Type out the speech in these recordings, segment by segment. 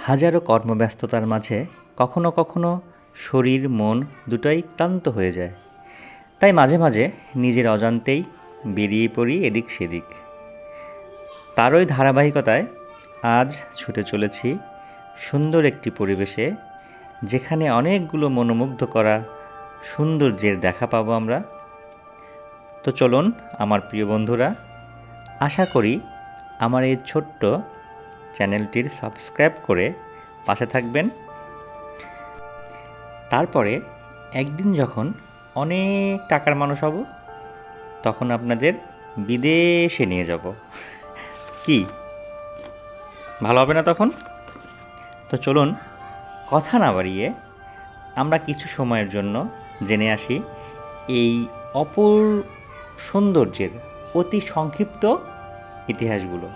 হাজারো কর্মব্যস্ততার মাঝে কখনো কখনো শরীর মন দুটোই ক্লান্ত হয়ে যায়। তাই মাঝে মাঝে নিজের অজান্তেই বেরিয়ে পড়ি এদিক সেদিক। তারই ধারাবাহিকতায় আজ ছুটে চলেছি সুন্দর একটি পরিবেশে, যেখানে অনেকগুলো মনোমুগ্ধ করা সৌন্দর্যের দেখা পাবো আমরা। তো চলুন আমার প্রিয় বন্ধুরা, আশা করি আমার এই ছোট্ট চ্যানেলটির সাবস্ক্রাইব করে পাশে থাকবেন। তারপরে একদিন যখন অনেক টাকার মানুষ হব, তখন আপনাদের বিদেশে নিয়ে যাব। কি ভালো হবে না তখন? তো চলুন কথা না বাড়িয়ে আমরা কিছু সময়ের জন্য জেনে আসি এই অপর সৌন্দর্যের অতি সংক্ষিপ্ত ইতিহাসগুলো।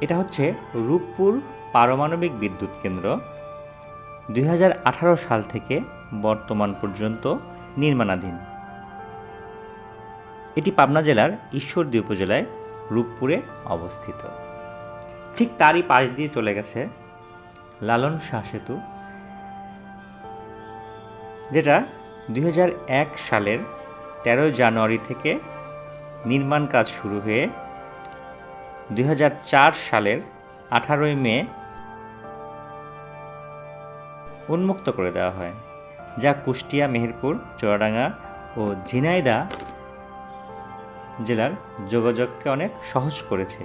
এটা হচ্ছে রূপপুর পারমাণবিক বিদ্যুৎ কেন্দ্র 2018 সাল থেকে বর্তমান পর্যন্ত নির্মাণাধীন। এটি পাবনা জেলার ঈশ্বরদী উপজেলায় রূপপুরে অবস্থিত। ঠিক তারই পাশ দিয়ে চলে গেছে লালন শাহ সেতু, যেটা 2001 সালের 13 জানুয়ারি থেকে নির্মাণ কাজ শুরু হয়ে 2004 সালের 18 মে উন্মুক্ত করে দেওয়া হয়, যা কুষ্টিয়া, মেহেরপুর, চুয়াডাঙ্গা ও ঝিনাইদহ জেলার যোগাযোগকে অনেক সহজ করেছে।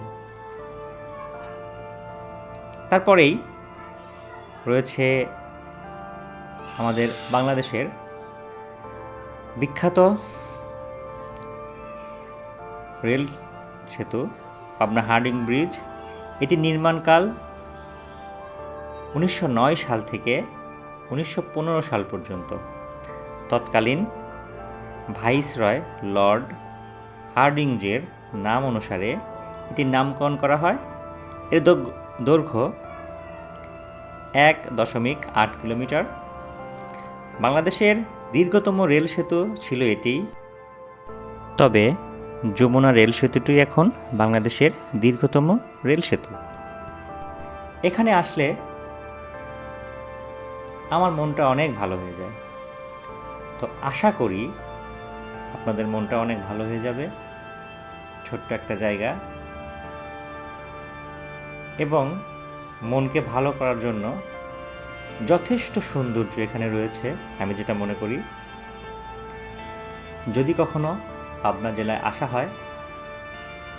তারপরেই রয়েছে আমাদের বাংলাদেশের বিখ্যাত রেল সেতু পাবনা হার্ডিং ব্রিজ। এটি নির্মাণকাল 1909 সাল থেকে 1915 সাল পর্যন্ত। তৎকালীন ভাইসরয় লর্ড হার্ডিঞ্জের নাম অনুসারে এটির নামকরণ করা হয়। এর দৈর্ঘ্য 1.8 কিলোমিটার। বাংলাদেশের দীর্ঘতম রেল সেতু ছিল এটি। তবে যমুনা রেল সেতুটি এখন বাংলাদেশের দীর্ঘতম রেল সেতু। এখানে আসলে আমার মনটা অনেক ভালো হয়ে যায়। তো আশা করি আপনাদের মনটা অনেক ভালো হয়ে যাবে। ছোট্ট একটা জায়গা, এবং মনকে ভালো করার জন্য যথেষ্ট সৌন্দর্য এখানে রয়েছে আমি যেটা মনে করি। যদি কখনো পাবনা জেলায় আসা হয়,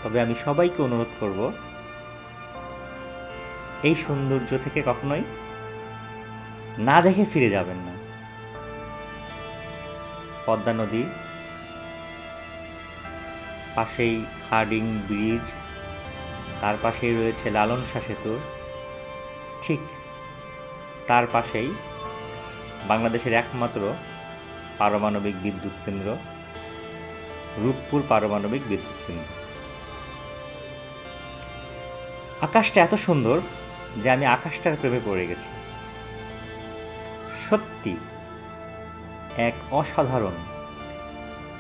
তবে আমি সবাইকে অনুরোধ করব এই সৌন্দর্য থেকে কখনোই না দেখে ফিরে যাবেন না। পদ্মা নদী, পাশেই হার্ডিং ব্রিজ, তার পাশেই রয়েছে লালন শাহ সেতু, ঠিক তার পাশেই বাংলাদেশের একমাত্র পারমাণবিক বিদ্যুৎ কেন্দ্র রূপপুর পারমাণবিক বিদ্যুৎ কেন্দ্র। আকাশটা এত সুন্দর যে আমি আকাশটার প্রেমে পড়ে গেছি। সত্যি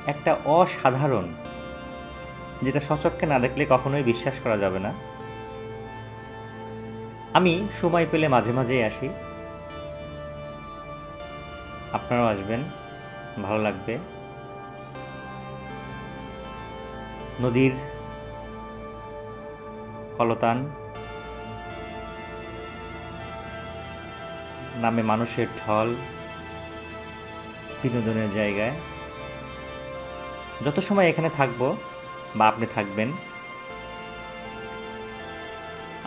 একটা অসাধারণ, যেটা সচক্ষে না দেখলে কখনোই বিশ্বাস করা যাবে না। আমি সময় পেলে মাঝে মাঝেই আসি, আপনারাও আসবেন, ভালো লাগবে। নদীর কলতান, নামে মানুষের ঢল, বিনোদনের জায়গায় যত সময় এখানে থাকবো বা আপনি থাকবেন,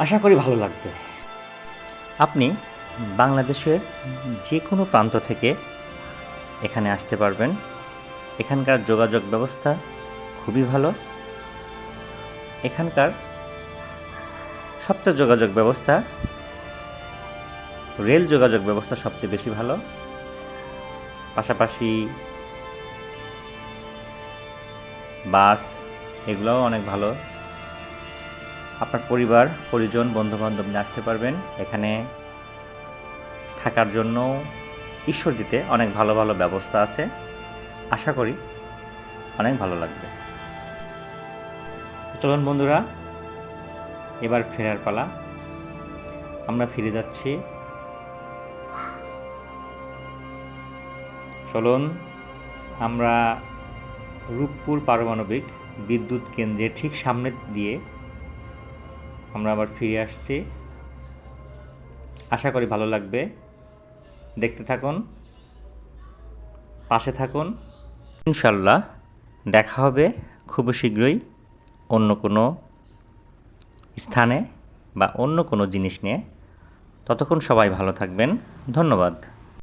আশা করি ভালো লাগবে। আপনি বাংলাদেশের যে কোনো প্রান্ত থেকে এখানে আসতে পারবেন। এখানকার যোগাযোগ ব্যবস্থা খুবই ভালো। এখানকার সবচেয়ে যোগাযোগ ব্যবস্থা, রেল যোগাযোগ ব্যবস্থা সবচেয়ে বেশি ভালো। পাশাপাশি বাস, এগুলোও অনেক ভালো। আপনার পরিবার পরিজন বন্ধুবান্ধব নিয়ে আসতে পারবেন। এখানে থাকার জন্য ঈশ্বরদীতে অনেক ভালো ভালো ব্যবস্থা আছে। আশা করি অনেক ভালো লাগবে। চলুন বন্ধুরা, এবার ফেরার পালা। আমরা ফিরে যাচ্ছি। চলুন আমরা রূপপুর পারমাণবিক বিদ্যুৎ কেন্দ্রের ঠিক সামনে দিয়ে আমরা আবার ফিরে আসছি। আশা করি ভালো লাগবে। দেখতে থাকুন, পাশে থাকুন। ইনশাল্লাহ দেখা হবে খুব শীঘ্রই অন্য কোনো স্থানে বা অন্য কোনো জিনিস নিয়ে। ততক্ষণ সবাই ভালো থাকবেন। ধন্যবাদ।